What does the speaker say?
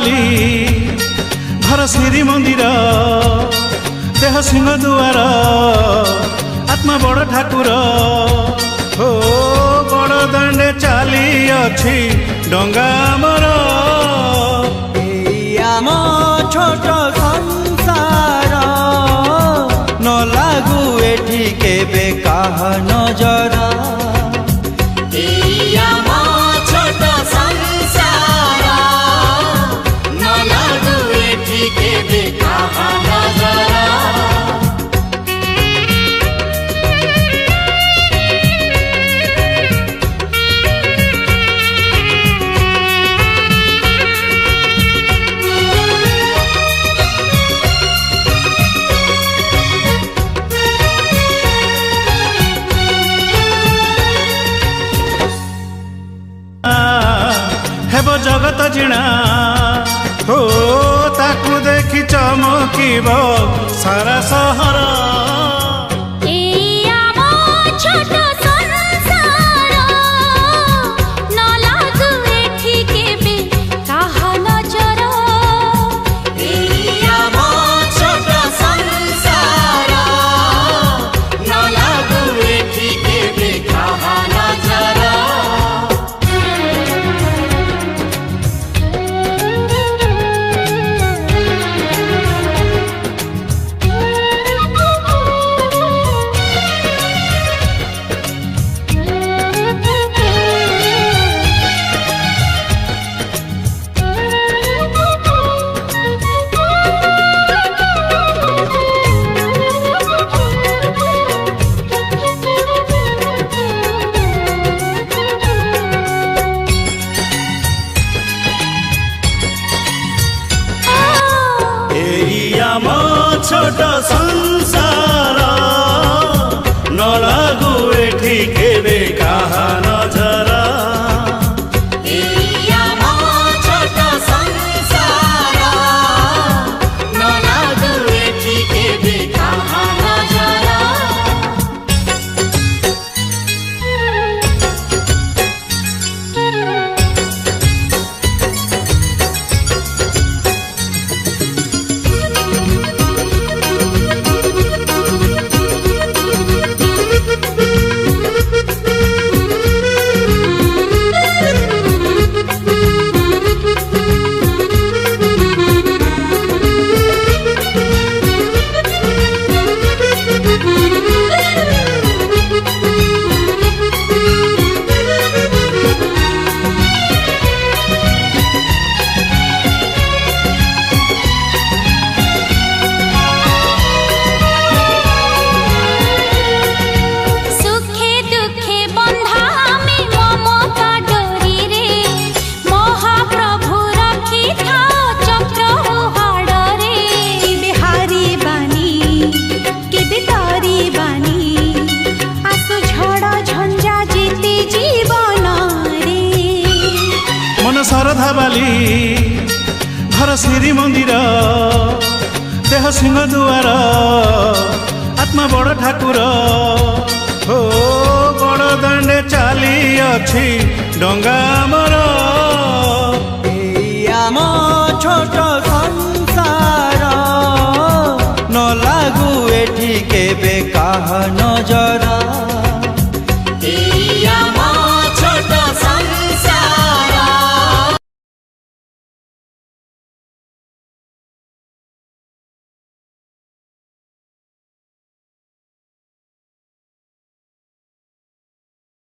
बाली घर श्री मंदिर देह सिंह दुआर आत्मा बड़ ठाकुर हो बड़ दांडे चाली अच्छी डंगा मर आम छोट संसार न लागू एठी केबे काहा नजर हेब जगत जिणा हो ताकू देखी चमकीब सारा सहर छोट संसार न लागू एठी केबे काहा नजर श्रद्धा बाली घर श्री मंदिर देह सिंह दुआर आत्मा बड़ ठाकुर हो बड़ दांडे चाली अच्छी डंगा मर।